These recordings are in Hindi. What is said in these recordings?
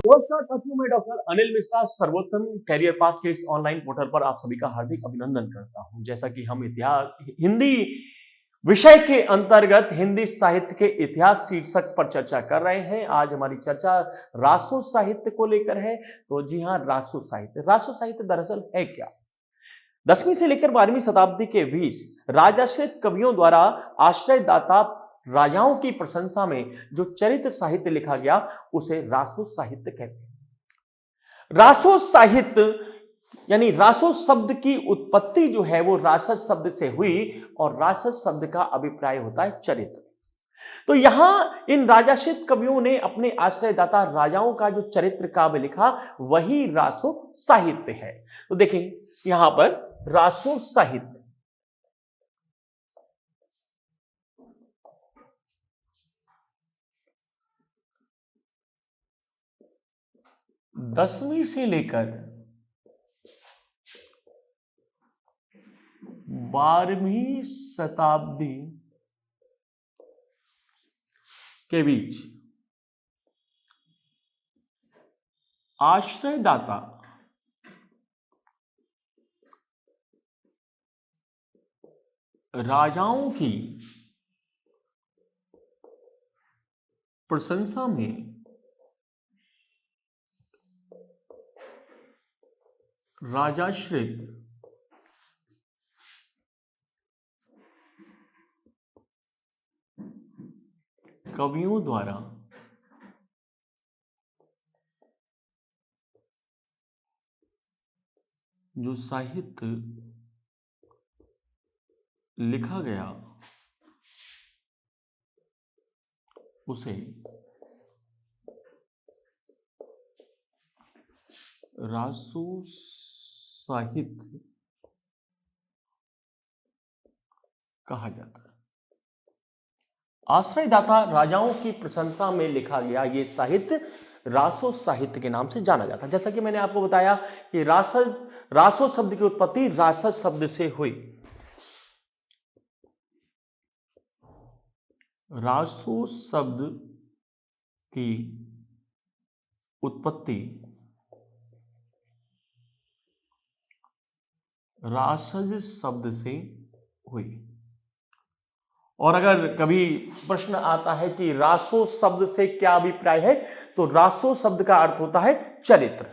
नमस्कार साथियों, मैं डॉक्टर अनिल मिश्रा सर्वोत्तम कैरियर पाथ के इस ऑनलाइन पोर्टल पर आप सभी का हार्दिक अभिनंदन करता हूं। जैसा कि हम इतिहास हिंदी विषय के अंतर्गत हिंदी साहित्य के इतिहास शीर्षक पर चर्चा कर रहे हैं। आज हमारी चर्चा रासो साहित्य को लेकर है। तो जी हाँ, रासो साहित्य दरअसल है क्या? 10वीं से लेकर 12वीं शताब्दी के बीच राजाश्रित कवियों द्वारा आश्रयदाता राजाओं की प्रशंसा में जो चरित्र साहित्य लिखा गया उसे रासो साहित्य कहते हैं। रासो साहित्य यानी रासो शब्द की उत्पत्ति जो है वो रासस शब्द से हुई और रासस शब्द का अभिप्राय होता है चरित्र। तो यहां इन राजाश्रित कवियों ने अपने आश्रयदाता राजाओं का जो चरित्र काव्य लिखा वही रासो साहित्य है। तो देखें यहां पर रासो साहित्य 10वीं से लेकर 12वीं शताब्दी के बीच आश्रयदाता राजाओं की प्रशंसा में राजाश्रित कवियों द्वारा जो साहित्य लिखा गया उसे रासो साहित्य कहा जाता है। आश्रयदाता राजाओं की प्रशंसा में लिखा गया ये साहित्य रासो साहित्य के नाम से जाना जाता है। जैसा कि मैंने आपको बताया कि रासो शब्द की उत्पत्ति रासस शब्द से हुई। रासो शब्द की उत्पत्ति रासज शब्द से हुई। और अगर कभी प्रश्न आता है कि रासो शब्द से क्या अभिप्राय है, तो रासो शब्द का अर्थ होता है चरित्र।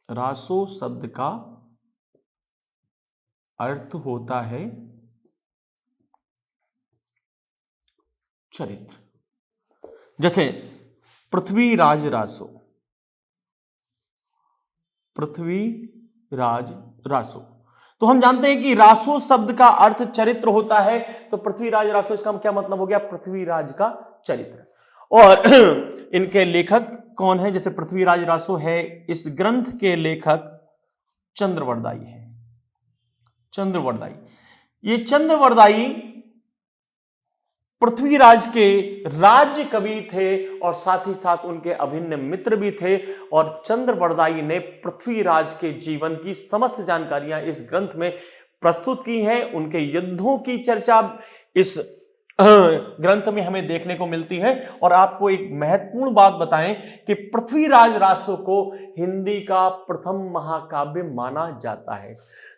रासो शब्द का अर्थ होता है चरित्र। जैसे पृथ्वीराज रासो, पृथ्वीराज रासो। तो हम जानते हैं कि रासो शब्द का अर्थ चरित्र होता है। तो पृथ्वीराज रासो इसका क्या मतलब हो गया? पृथ्वीराज का चरित्र। और इनके लेखक कौन है? जैसे पृथ्वीराज रासो है, इस ग्रंथ के लेखक चंद्रवरदाई है। चंद्रवरदाई, ये चंद्रवरदाई पृथ्वीराज के राज्य कवि थे और साथ ही साथ उनके अभिन्न मित्र भी थे। और चंद्रवरदाई ने पृथ्वीराज के जीवन की समस्त जानकारियां इस ग्रंथ में प्रस्तुत की हैं। उनके युद्धों की चर्चा इस ग्रंथ में हमें देखने को मिलती है। और आपको एक महत्वपूर्ण बात बताएं कि पृथ्वीराज रासो को हिंदी का प्रथम महाकाव्य माना जाता है।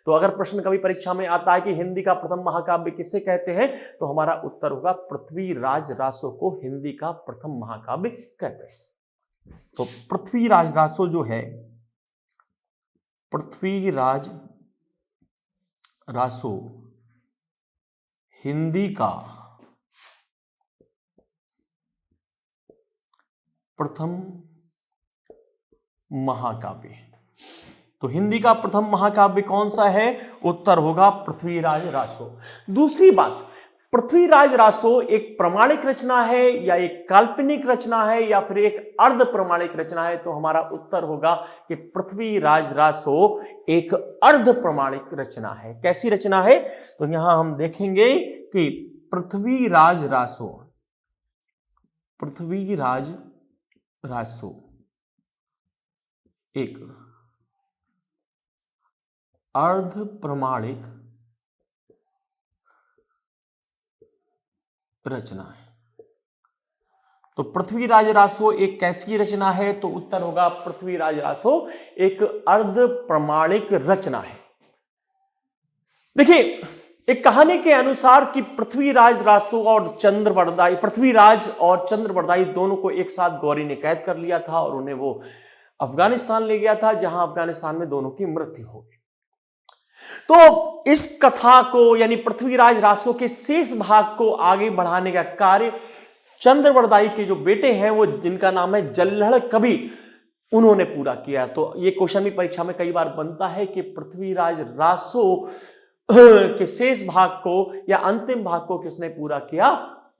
तो अगर प्रश्न कभी परीक्षा में आता है कि हिंदी का प्रथम महाकाव्य किसे कहते हैं, तो हमारा उत्तर होगा पृथ्वीराज रासो को हिंदी का प्रथम महाकाव्य कहते हैं। तो पृथ्वीराज रासो जो है, पृथ्वीराज रासो हिंदी का प्रथम महाकाव्य। तो हिंदी का प्रथम महाकाव्य कौन सा है? उत्तर होगा पृथ्वीराज रासो। दूसरी बात, पृथ्वीराज रासो एक प्रमाणिक रचना है या एक काल्पनिक रचना है या फिर एक अर्ध प्रमाणिक रचना है? तो हमारा उत्तर होगा कि पृथ्वीराज रासो एक अर्ध प्रमाणिक रचना है। कैसी रचना है? तो यहां हम देखेंगे कि पृथ्वीराज रासो एक अर्ध प्रमाणिक रचना है। तो पृथ्वीराज रासो एक कैसी रचना है? तो उत्तर होगा पृथ्वीराज रासो एक अर्ध प्रमाणिक रचना है। देखिए, एक कहानी के अनुसार कि पृथ्वीराज रासो और चंद्रवरदाई, पृथ्वीराज और चंद्रवरदाई दोनों को एक साथ गौरी ने कैद कर लिया था और उन्हें वो अफगानिस्तान ले गया था, जहां अफगानिस्तान में दोनों की मृत्यु हो गई। तो इस कथा को यानी पृथ्वीराज रासो के शेष भाग को आगे बढ़ाने का कार्य चंद्रवरदाई के जो बेटे हैं, वो जिनका नाम है जल्लड़ कवि, उन्होंने पूरा किया। तो ये क्वेश्चन भी परीक्षा में कई बार बनता है कि पृथ्वीराज रासो के शेष भाग को या अंतिम भाग को किसने पूरा किया?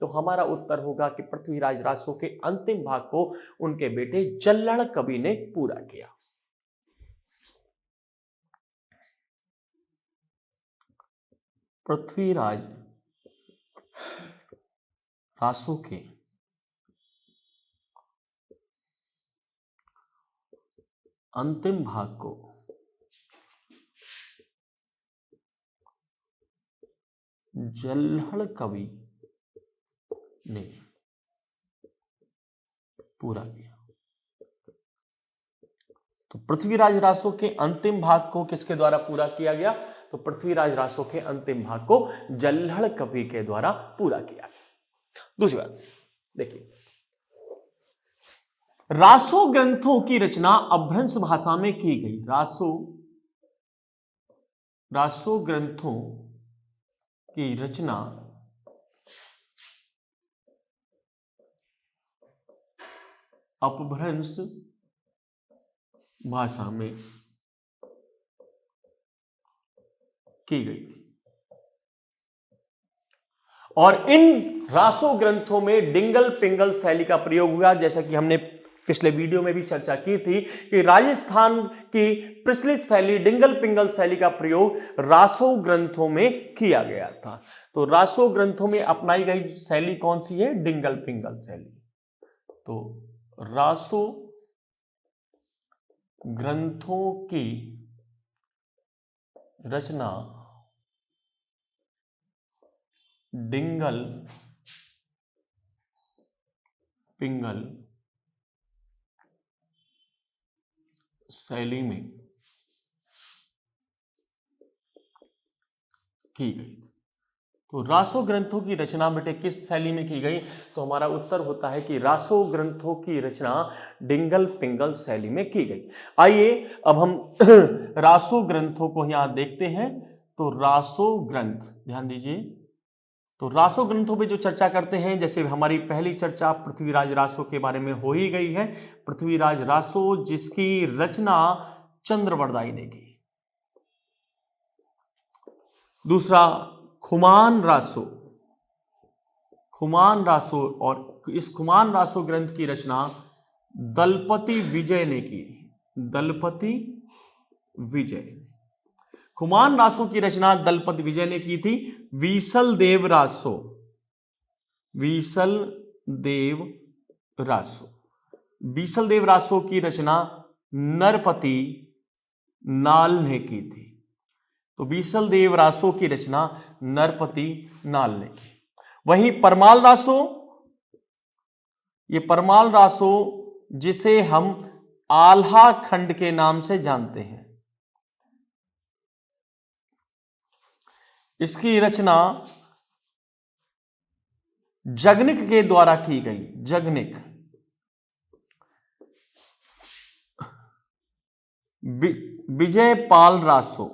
तो हमारा उत्तर होगा कि पृथ्वीराज रासो के अंतिम भाग को उनके बेटे जल्लड़ कवि ने पूरा किया। पृथ्वीराज रासो के अंतिम भाग को जल्लड़ कवि ने पूरा किया। तो पृथ्वीराज रासो के अंतिम भाग को किसके द्वारा पूरा किया गया? तो पृथ्वीराज रासो के अंतिम भाग को जल्लड़ कवि के द्वारा पूरा किया गया। दूसरी बात देखिए, रासो ग्रंथों की रचना अपभ्रंश भाषा में की गई। रासो ग्रंथों की रचना अपभ्रंश भाषा में की गई थी और इन रासो ग्रंथों में डिंगल पिंगल शैली का प्रयोग हुआ। जैसा कि हमने पिछले वीडियो में भी चर्चा की थी कि राजस्थान की प्रचलित शैली डिंगल पिंगल शैली का प्रयोग रासो ग्रंथों में किया गया था। तो रासो ग्रंथों में अपनाई गई शैली कौन सी है? डिंगल पिंगल शैली। तो रासो ग्रंथों की रचना डिंगल पिंगल शैली में की गई। तो रासो ग्रंथों की रचना बेटे किस शैली में की गई? तो हमारा उत्तर होता है कि रासो ग्रंथों की रचना डिंगल पिंगल शैली में की गई। आइए अब हम रासो ग्रंथों को यहां देखते हैं। तो रासो ग्रंथ, ध्यान दीजिए, तो रासो ग्रंथों पे जो चर्चा करते हैं, जैसे हमारी पहली चर्चा पृथ्वीराज रासो के बारे में हो ही गई है। पृथ्वीराज रासो जिसकी रचना चंद्रवरदाई ने की। दूसरा खुमान रासो, और इस खुमान रासो ग्रंथ की रचना दलपति विजय ने की। दलपति विजय, खुमान रासो की रचना दलपति विजय ने की थी। वीसल देव रासो, वीसल देव रासो की रचना नरपति नाल ने की थी। तो वीसल देव रासो की रचना नरपति नाल ने की। वहीं परमाल रासो, ये परमाल रासो जिसे हम आल्हा खंड के नाम से जानते हैं, इसकी रचना जगनिक के द्वारा की गई। जगनिक, विजयपाल रासो,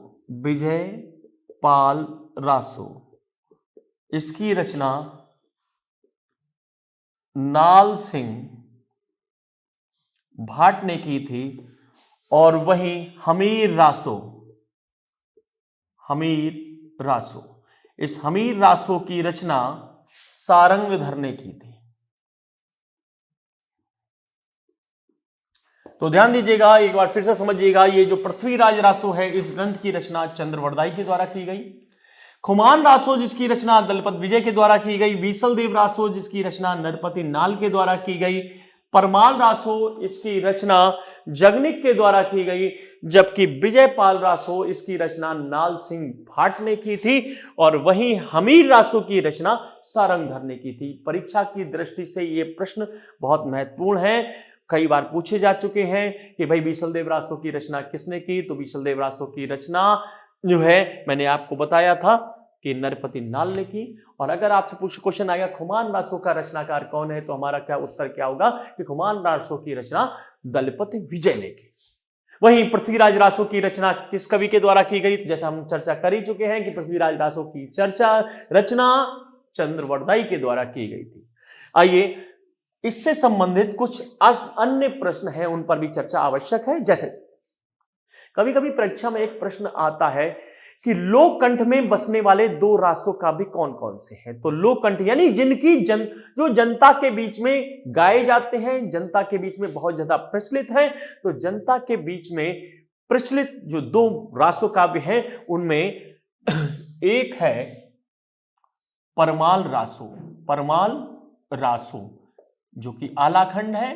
इसकी रचना नाल सिंह भाट ने की थी। और वहीं हमीर रासो, इस हमीर रासो की रचना सारंगधर ने की थी। तो ध्यान दीजिएगा, एक बार फिर से समझिएगा, ये जो पृथ्वीराज रासो है इस ग्रंथ की रचना चंद्रवरदाई के द्वारा की गई। खुमान रासो जिसकी रचना दलपत विजय के द्वारा की गई। वीसल देव रासो जिसकी रचना नरपति नाल के द्वारा की गई। परमाल रासो इसकी रचना जगनिक के द्वारा की गई, जबकि विजयपाल रासो इसकी रचना नाल सिंह भाट ने की थी और वहीं हमीर रासो की रचना सारंगधर ने की थी। परीक्षा की दृष्टि से ये प्रश्न बहुत महत्वपूर्ण है, कई बार पूछे जा चुके हैं कि भाई बीसलदेव रासो की रचना किसने की, तो बीसलदेव रासो की रचना जो है मैंने आपको बताया था कि नरपति नाल ने की। और अगर आपसे पूछ क्वेश्चन आएगा खुमान रासो का रचनाकार कौन है, तो हमारा क्या उत्तर क्या होगा कि खुमान रासो की रचना दलपति विजय ने की। वहीं पृथ्वीराज रासो की रचना किस कवि के द्वारा की गई, जैसा हम चर्चा कर ही चुके हैं कि पृथ्वीराज रासो की रचना चंद्रवरदाई के द्वारा की गई थी। आइए इससे संबंधित कुछ अन्य प्रश्न हैं, उन पर भी चर्चा आवश्यक है। जैसे कभी कभी परीक्षा में एक प्रश्न आता है कि लोककंठ में बसने वाले दो रासों काव्य कौन कौन से हैं। तो लोककंठ यानी जिनकी जो जनता के बीच में गाए जाते हैं, जनता के बीच में बहुत ज्यादा प्रचलित हैं। तो जनता के बीच में प्रचलित जो दो रासों काव्य हैं उनमें एक है परमाल रासो, परमाल रासो जो कि आलाखंड है,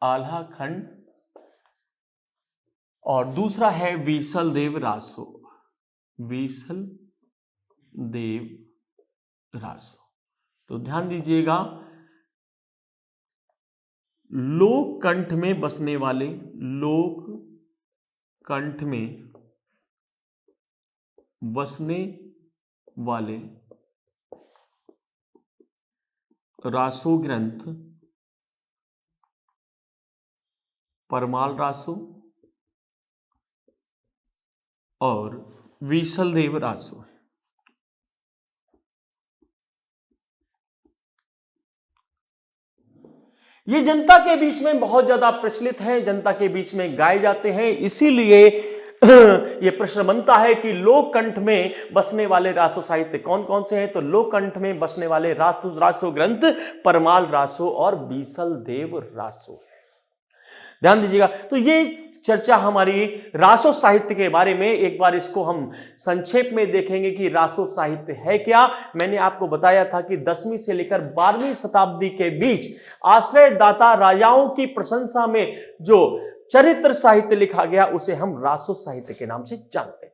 आल्हा खंड, और दूसरा है वीसलदेव रासो, वीसलदेव रासो। तो ध्यान दीजिएगा, लोककंठ में बसने वाले, लोककंठ में बसने वाले रासो ग्रंथ परमाल रासो और वीसलदेव रासो है। ये जनता के बीच में बहुत ज्यादा प्रचलित है, जनता के बीच में गाए जाते हैं, इसीलिए ये प्रश्न बनता है कि लोककंठ में बसने वाले रासो साहित्य कौन कौन से हैं। तो लोककंठ में बसने वाले रासो ग्रंथ परमाल रासो और बीसलदेव रासो है। ध्यान दीजिएगा। तो ये चर्चा हमारी रासो साहित्य के बारे में, एक बार इसको हम संक्षेप में देखेंगे कि रासो साहित्य है क्या। मैंने आपको बताया था कि 10वीं से लेकर 12वीं शताब्दी के बीच आश्रयदाता राजाओं की प्रशंसा में जो चरित्र साहित्य लिखा गया उसे हम रासो साहित्य के नाम से जानते हैं।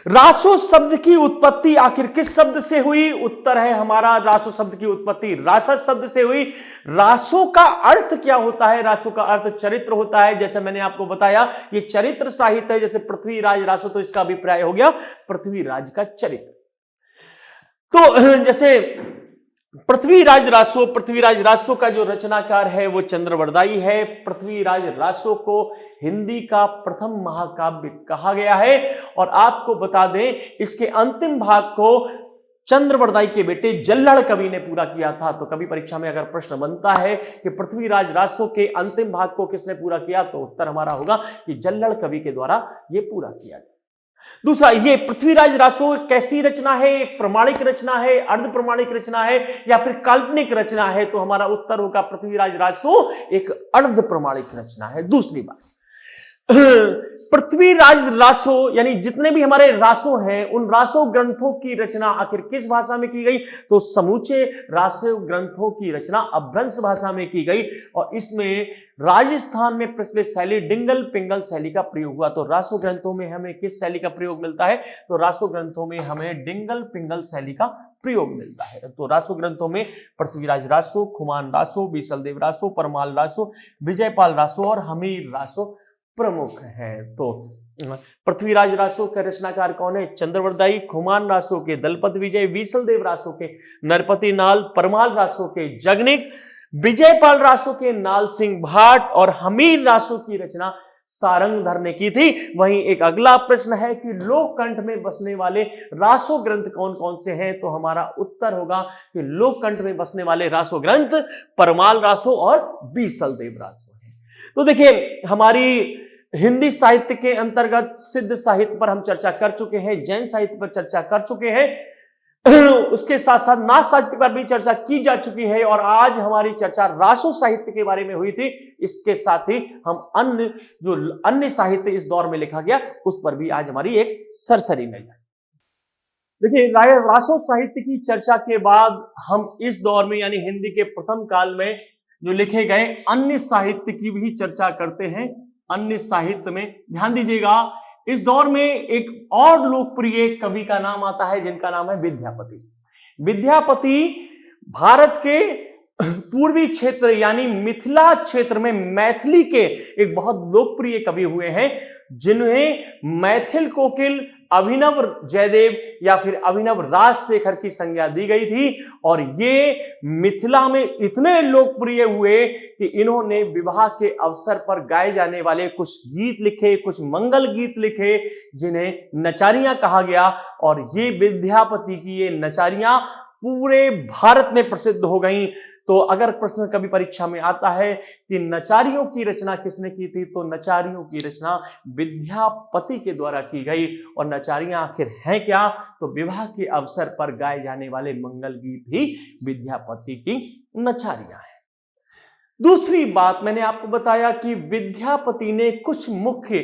रासो शब्द की उत्पत्ति आखिर किस शब्द से हुई? उत्तर है हमारा रासो शब्द की उत्पत्ति रासस शब्द से हुई। रासो का अर्थ क्या होता है? रासो का अर्थ चरित्र होता है। जैसे मैंने आपको बताया ये चरित्र साहित्य है, जैसे पृथ्वीराज रासो, तो इसका अभिप्राय हो गया पृथ्वीराज का चरित्र। तो जैसे पृथ्वीराज रासो का जो रचनाकार है वो चंद्रवरदाई है। पृथ्वीराज रासो को हिंदी का प्रथम महाकाव्य कहा गया है। और आपको बता दें इसके अंतिम भाग को चंद्रवरदाई के बेटे जल्लड़ कवि ने पूरा किया था। तो कभी परीक्षा में अगर प्रश्न बनता है कि पृथ्वीराज रासो के अंतिम भाग को किसने पूरा किया, तो उत्तर हमारा होगा कि जल्लड़ कवि के द्वारा ये पूरा किया गया। दूसरा, ये पृथ्वीराज रासो कैसी रचना है? एक प्रमाणिक रचना है, अर्ध प्रमाणिक रचना है या फिर काल्पनिक रचना है? तो हमारा उत्तर होगा पृथ्वीराज रासो एक अर्ध प्रमाणिक रचना है। दूसरी बात, पृथ्वीराज रासो यानी जितने भी हमारे रासो हैं उन रासो ग्रंथों की रचना आखिर किस भाषा में की गई? तो समूचे रासो ग्रंथों की रचना अपभ्रंश भाषा में की गई और इसमें राजस्थान में प्रचलित शैली डिंगल पिंगल शैली का प्रयोग हुआ। तो रासो ग्रंथों में हमें किस शैली का प्रयोग मिलता है? तो रासो ग्रंथों में हमें डिंगल पिंगल शैली का प्रयोग मिलता है। तो रासो ग्रंथों में पृथ्वीराज रासो, खुमान रासो, बीसलदेव रासो, परमाल रासो, विजयपाल रासो और हमीर रासो प्रमुख है। तो पृथ्वीराज रासो के रचनाकार कौन है? चंद्रवरदाई। खुमान रासो के दलपति विजय, बीसलदेव रासो के नरपति नाल, परमाल रासो के जगनिक, विजयपाल रासो के नाल सिंह भाट और हमीर रासो की रचना सारंगधर ने की थी। वहीं एक अगला प्रश्न है कि लोककंठ में बसने वाले रासो ग्रंथ कौन कौन से हैं? तो हमारा उत्तर होगा कि लोककंठ में बसने वाले रासो ग्रंथ परमाल रासो और बीसलदेव रासो है। तो देखिए हमारी हिंदी साहित्य के अंतर्गत सिद्ध साहित्य पर हम चर्चा कर चुके हैं, जैन साहित्य पर चर्चा कर चुके हैं, उसके साथ साथ नाथ साहित्य पर भी चर्चा की जा चुकी है और आज हमारी चर्चा रासो साहित्य के बारे में हुई थी। इसके साथ ही हम अन्य साहित्य इस दौर में लिखा गया उस पर भी आज हमारी एक सरसरी नजर। देखिए, रासो साहित्य की चर्चा के बाद हम इस दौर में यानी हिंदी के प्रथम काल में जो लिखे गए अन्य साहित्य की भी चर्चा करते हैं। अन्य साहित्य में ध्यान दीजिएगा, इस दौर में एक और लोकप्रिय कवि का नाम आता है जिनका नाम है विद्यापति। विद्यापति भारत के पूर्वी क्षेत्र यानी मिथिला क्षेत्र में मैथिली के एक बहुत लोकप्रिय कवि हुए हैं, जिन्हें मैथिल कोकिल अभिनव जयदेव या फिर अभिनव राजशेखर की संज्ञा दी गई थी। और ये मिथिला में इतने लोकप्रिय हुए कि इन्होंने विवाह के अवसर पर गाए जाने वाले कुछ गीत लिखे, कुछ मंगल गीत लिखे, जिन्हें नचारियां कहा गया। और ये विद्यापति की ये नचारियां पूरे भारत में प्रसिद्ध हो गईं। तो अगर प्रश्न कभी परीक्षा में आता है कि नचारियों की रचना किसने की थी, तो नचारियों की रचना विद्यापति के द्वारा की गई। और नचारियां आखिर हैं क्या, तो विवाह के अवसर पर गाए जाने वाले मंगल गीत ही विद्यापति की नचारियां हैं। दूसरी बात, मैंने आपको बताया कि विद्यापति ने कुछ मुख्य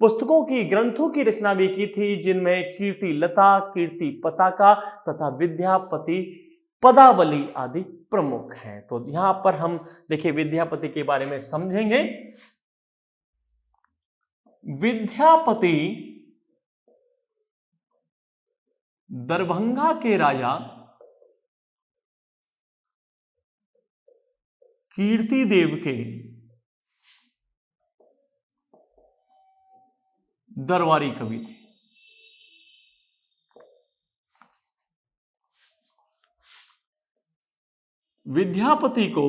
पुस्तकों की, ग्रंथों की रचना भी की थी, जिनमें कीर्ति लता, कीर्ति पताका तथा विद्यापति पदावली आदि प्रमुख हैं। तो यहां पर हम देखिए विद्यापति के बारे में समझेंगे। विद्यापति दरभंगा के राजा कीर्तिदेव के दरबारी कवि थे। विद्यापति को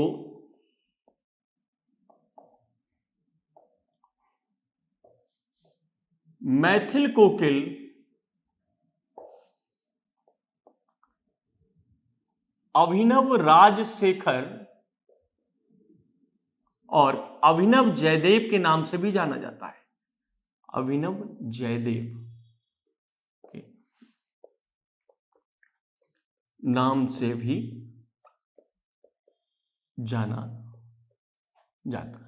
मैथिल कोकिल अभिनव राजशेखर और अभिनव जयदेव के नाम से भी जाना जाता है। अभिनव जयदेव के नाम से भी जाना जाता है।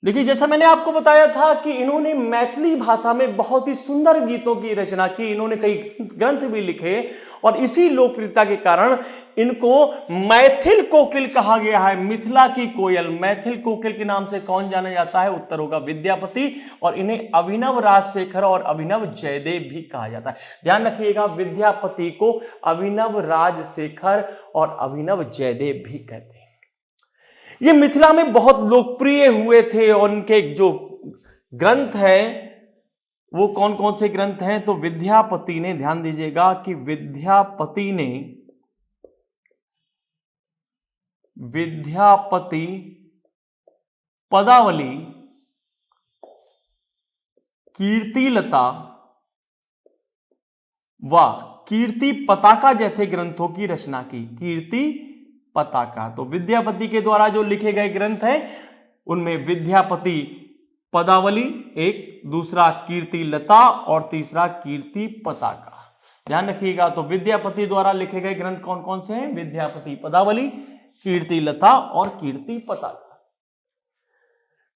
देखिए, जैसा मैंने आपको बताया था कि इन्होंने मैथिली भाषा में बहुत ही सुंदर गीतों की रचना की, इन्होंने कई ग्रंथ भी लिखे और इसी लोकप्रियता के कारण इनको मैथिल कोकिल कहा गया है। मिथिला की कोयल, मैथिल कोकिल के नाम से कौन जाना जाता है? उत्तर होगा विद्यापति। और इन्हें अभिनव राजशेखर और अभिनव जयदेव भी कहा जाता है। ध्यान रखिएगा, विद्यापति को अभिनव राजशेखर और अभिनव जयदेव भी कहते हैं। ये मिथिला में बहुत लोकप्रिय हुए थे और उनके जो ग्रंथ हैं वो कौन कौन से ग्रंथ हैं? तो विद्यापति ने, ध्यान दीजिएगा कि विद्यापति पदावली, कीर्तिलता व कीर्ति पताका जैसे ग्रंथों की रचना की। कीर्ति पताका, तो विद्यापति के द्वारा जो लिखे गए ग्रंथ हैं उनमें विद्यापति पदावली एक, दूसरा कीर्ति लता और तीसरा कीर्ति पताका। ध्यान रखिएगा, तो विद्यापति द्वारा लिखे गए ग्रंथ कौन कौन से हैं? विद्यापति पदावली, कीर्ति लता और कीर्ति पताका।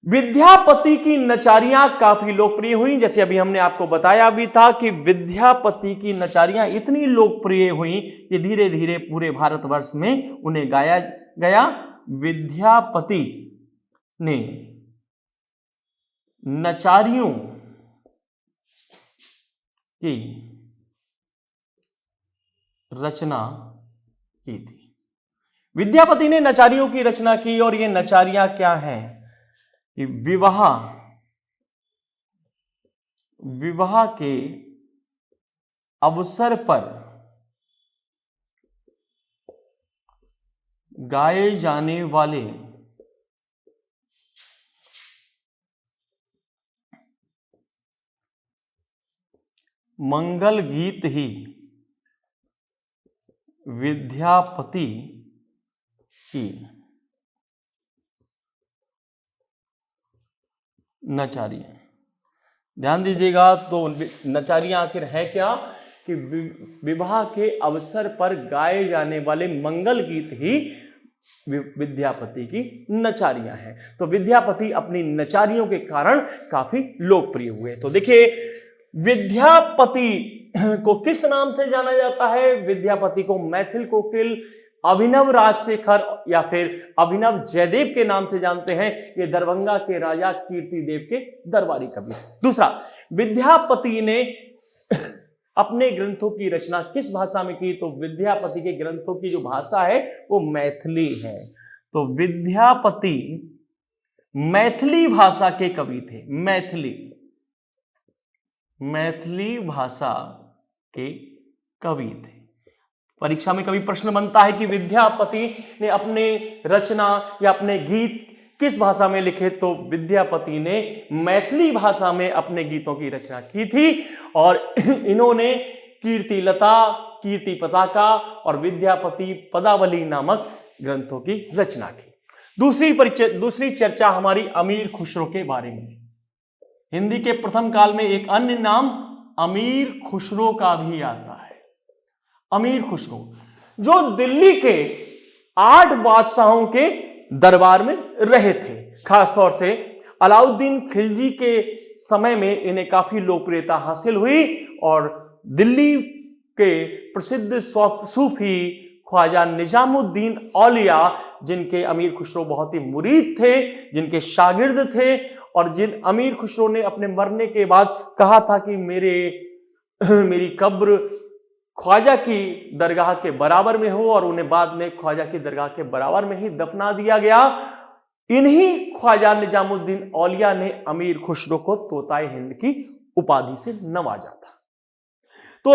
विद्यापति की नचारियां काफी लोकप्रिय हुई, जैसे अभी हमने आपको बताया भी था कि विद्यापति की नचारियां इतनी लोकप्रिय हुई कि धीरे धीरे पूरे भारतवर्ष में उन्हें गाया गया। विद्यापति ने नचारियों की रचना की थी। विद्यापति ने नचारियों की रचना की और ये नचारियां क्या हैं? कि विवाह के अवसर पर गाए जाने वाले मंगल गीत ही विद्यापति की नचारियां। ध्यान दीजिएगा, तो नचारियां आखिर है क्या? कि विवाह के अवसर पर गाए जाने वाले मंगल गीत ही विद्यापति की नचारियां हैं। तो विद्यापति अपनी नचारियों के कारण काफी लोकप्रिय हुए। तो देखिए, विद्यापति को किस नाम से जाना जाता है? विद्यापति को मैथिल कोकिल, अभिनव राजशेखर या फिर अभिनव जयदेव के नाम से जानते हैं। ये दरभंगा के राजा कीर्तिदेव के दरबारी कवि। दूसरा, विद्यापति ने अपने ग्रंथों की रचना किस भाषा में की? तो विद्यापति के ग्रंथों की जो भाषा है वो मैथिली है। तो विद्यापति मैथिली भाषा के कवि थे। मैथिली भाषा के कवि थे। परीक्षा में कभी प्रश्न बनता है कि विद्यापति ने अपने रचना या अपने गीत किस भाषा में लिखे? तो विद्यापति ने मैथिली भाषा में अपने गीतों की रचना की थी और इन्होंने कीर्तिलता, कीर्ति पताका और विद्यापति पदावली नामक ग्रंथों की रचना की। दूसरी चर्चा हमारी अमीर खुसरो के बारे में। हिंदी के प्रथम काल में एक अन्य नाम अमीर खुसरो का भी आता है। अमीर खुसरो जो दिल्ली के 8 बादशाहों के दरबार में रहे थे। खासतौर से अलाउद्दीन खिलजी के समय में इन्हें काफी लोकप्रियता हासिल हुई और दिल्ली के प्रसिद्ध सूफी ख्वाजा निजामुद्दीन औलिया, जिनके अमीर खुसरो बहुत ही मुरीद थे, जिनके शागिर्द थे और जिन अमीर खुसरो ने अपने मरने के बाद कहा था कि मेरी कब्र ख्वाजा की दरगाह के बराबर में हो, और उन्हें बाद में ख्वाजा की दरगाह के बराबर में ही दफना दिया गया। इन्हीं ख्वाजा निजामुद्दीन औलिया ने अमीर खुसरो को तोताए हिंद की उपाधि से नवाजा था। तो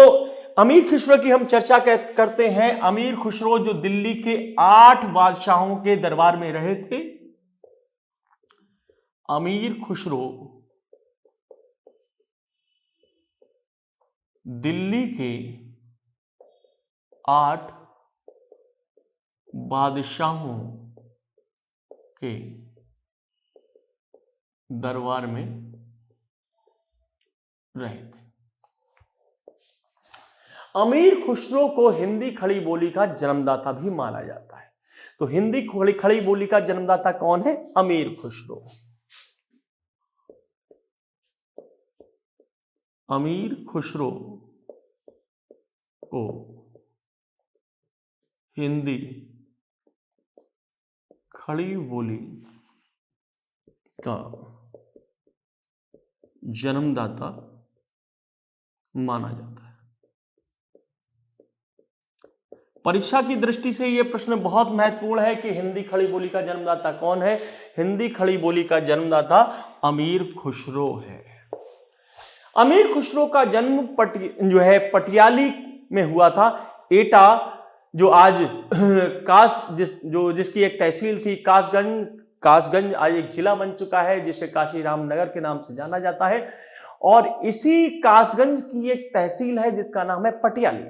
अमीर खुसरो की हम चर्चा करते हैं। अमीर खुसरो जो दिल्ली के 8 बादशाहों के दरबार में रहे थे। अमीर खुसरो दिल्ली के 8 बादशाहों के दरबार में रहे थे। अमीर खुसरो को हिंदी खड़ी बोली का जन्मदाता भी माना जाता है। तो हिंदी खड़ी बोली का जन्मदाता कौन है? अमीर खुसरो। अमीर खुसरो को हिंदी खड़ी बोली का जन्मदाता माना जाता है। परीक्षा की दृष्टि से यह प्रश्न बहुत महत्वपूर्ण है कि हिंदी खड़ी बोली का जन्मदाता कौन है? हिंदी खड़ी बोली का जन्मदाता अमीर खुसरो है। अमीर खुसरो का जन्म पटियाली में हुआ था। एटा जो आज जिसकी एक तहसील थी कासगंज आज एक जिला बन चुका है, जिसे काशीराम नगर के नाम से जाना जाता है। और इसी कासगंज की एक तहसील है जिसका नाम है पटियाली।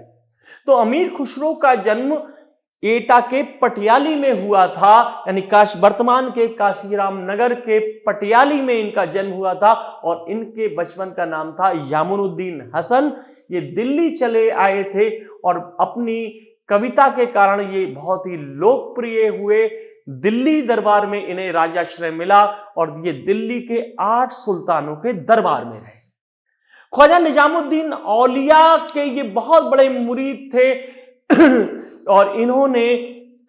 तो अमीर खुसरो का जन्म एटा के पटियाली में हुआ था, यानी वर्तमान के काशीराम नगर के पटियाली में इनका जन्म हुआ था। और इनके बचपन का नाम था यामुनुद्दीन हसन। ये दिल्ली चले आए थे और अपनी कविता के कारण ये बहुत ही लोकप्रिय हुए। दिल्ली दरबार में इन्हें राजाश्रय मिला और ये दिल्ली के 8 सुल्तानों के दरबार में रहे। ख्वाजा निजामुद्दीन औलिया के ये बहुत बड़े मुरीद थे और इन्होंने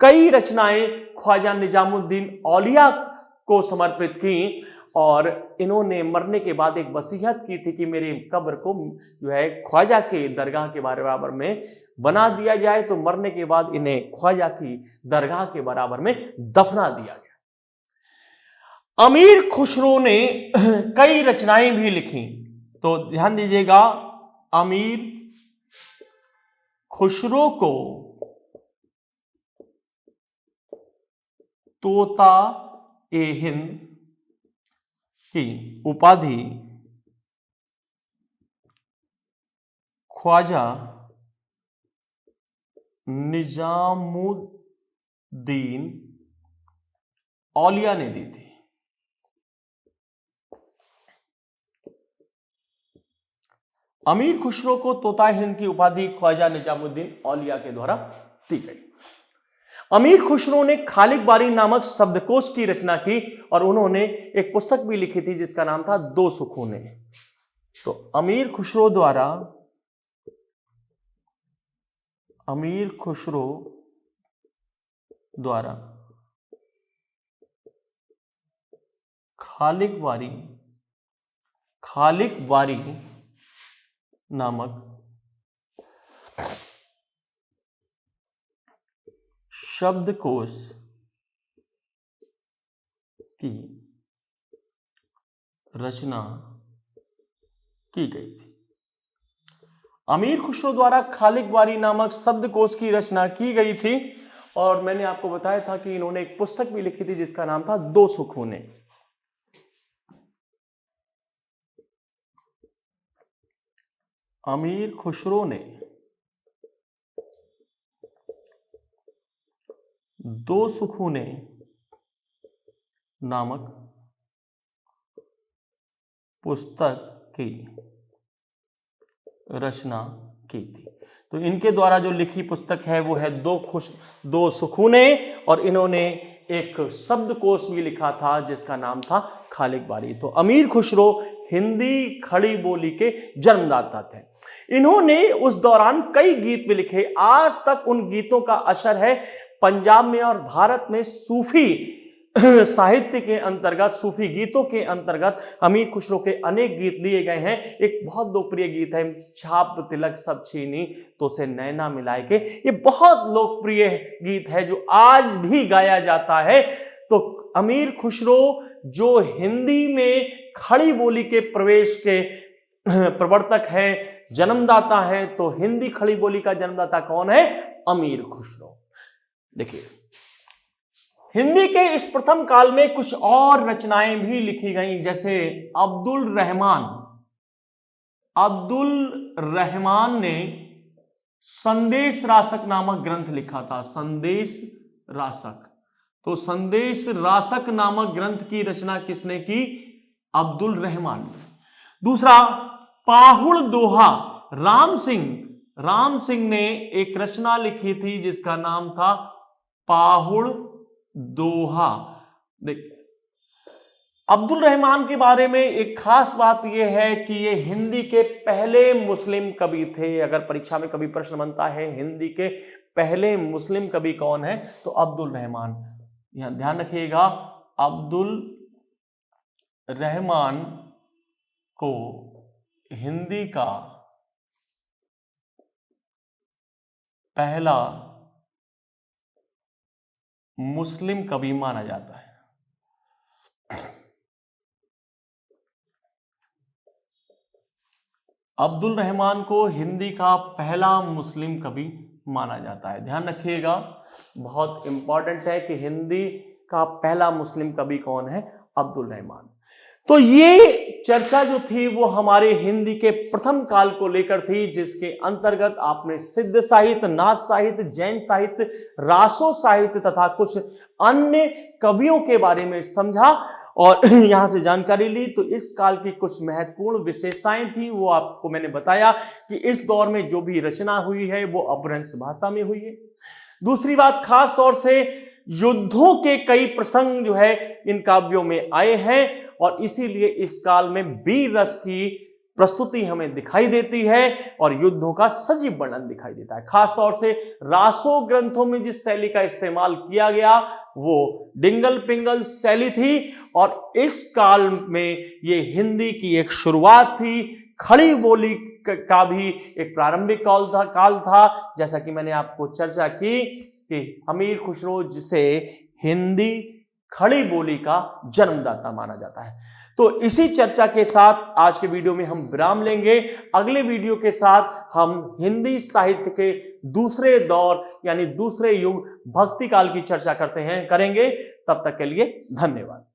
कई रचनाएं ख्वाजा निजामुद्दीन औलिया को समर्पित की और इन्होंने मरने के बाद एक वसीयत की थी कि मेरी कब्र को जो है ख्वाजा के दरगाह के बराबर में बना दिया जाए। तो मरने के बाद इन्हें ख्वाजा की दरगाह के बराबर में दफना दिया गया। अमीर खुसरो ने कई रचनाएं भी लिखी। तो ध्यान दीजिएगा, अमीर खुसरो को तोता ए हिंद की उपाधि ख्वाजा निजामुद्दीन औलिया ने दी थी। अमीर खुसरो को तोता हिंद की उपाधि ख्वाजा निजामुद्दीन औलिया के द्वारा दी गई। अमीर खुसरो ने खालिक बारी नामक शब्दकोश की रचना की और उन्होंने एक पुस्तक भी लिखी थी जिसका नाम था 2 सुकूने। तो अमीर खुसरो द्वारा अमीर खुसरो द्वारा खालिक वारी नामक शब्दकोश की रचना की गई थी। अमीर खुसरो द्वारा खालिक वारी नामक शब्दकोश की रचना की गई थी और मैंने आपको बताया था कि इन्होंने एक पुस्तक भी लिखी थी जिसका नाम था दो सुकूने। अमीर खुसरो ने दो सुकूने नामक पुस्तक की रचना की थी। तो इनके द्वारा जो लिखी पुस्तक है वो है दो सुकूने और इन्होंने एक शब्दकोश भी लिखा था जिसका नाम था खालिक वारी। तो अमीर खुसरो हिंदी खड़ी बोली के जन्मदाता थे। इन्होंने उस दौरान कई गीत भी लिखे। आज तक उन गीतों का असर है पंजाब में और भारत में सूफी साहित्य के अंतर्गत, सूफी गीतों के अंतर्गत अमीर खुसरो के अनेक गीत लिए गए हैं। एक बहुत लोकप्रिय गीत है छाप तिलक सब छीनी तो से नैना मिलाए के। ये बहुत लोकप्रिय गीत है जो आज भी गाया जाता है। तो अमीर खुसरो जो हिंदी में खड़ी बोली के प्रवेश के प्रवर्तक है, जन्मदाता है, तो हिंदी खड़ी बोली का जन्मदाता कौन है? अमीर खुसरो। देखिए, हिंदी के इस प्रथम काल में कुछ और रचनाएं भी लिखी गई, जैसे अब्दुल रहमान ने संदेश रासक नामक ग्रंथ लिखा था। संदेश रासक। तो संदेश रासक नामक ग्रंथ की रचना किसने की? अब्दुल रहमान ने। दूसरा, पाहुड़ दोहा। राम सिंह ने एक रचना लिखी थी जिसका नाम था पाहुड़ दोहा। देख, अब्दुल रहमान के बारे में एक खास बात यह है कि ये हिंदी के पहले मुस्लिम कवि थे। अगर परीक्षा में कभी प्रश्न बनता है हिंदी के पहले मुस्लिम कवि कौन है, तो अब्दुल रहमान। यहां ध्यान रखिएगा, अब्दुल रहमान को हिंदी का पहला मुस्लिम कवि माना जाता है। अब्दुल रहमान को हिंदी का पहला मुस्लिम कवि माना जाता है। ध्यान रखिएगा, बहुत इंपॉर्टेंट है कि हिंदी का पहला मुस्लिम कवि कौन है? अब्दुल रहमान। तो ये चर्चा जो थी वो हमारे हिंदी के प्रथम काल को लेकर थी, जिसके अंतर्गत आपने सिद्ध साहित्य, नाथ साहित्य, जैन साहित्य, रासो साहित्य तथा कुछ अन्य कवियों के बारे में समझा और यहां से जानकारी ली। तो इस काल की कुछ महत्वपूर्ण विशेषताएं थी, वो आपको मैंने बताया कि इस दौर में जो भी रचना हुई है वो अपभ्रंश भाषा में हुई है। दूसरी बात, खास तौर से युद्धों के कई प्रसंग जो है इन काव्यों में आए हैं और इसीलिए इस काल में वीर रस की प्रस्तुति हमें दिखाई देती है और युद्धों का सजीव वर्णन दिखाई देता है। खास तौर से रासो ग्रंथों में जिस शैली का इस्तेमाल किया गया वो डिंगल पिंगल शैली थी और इस काल में ये हिंदी की एक शुरुआत थी। खड़ी बोली का भी एक प्रारंभिक काल था, जैसा कि मैंने आपको चर्चा की कि अमीर खुसरो जिसे हिंदी खड़ी बोली का जन्मदाता माना जाता है। तो इसी चर्चा के साथ आज के वीडियो में हम विराम लेंगे। अगले वीडियो के साथ हम हिंदी साहित्य के दूसरे दौर यानी दूसरे युग भक्ति काल की चर्चा करेंगे। तब तक के लिए धन्यवाद।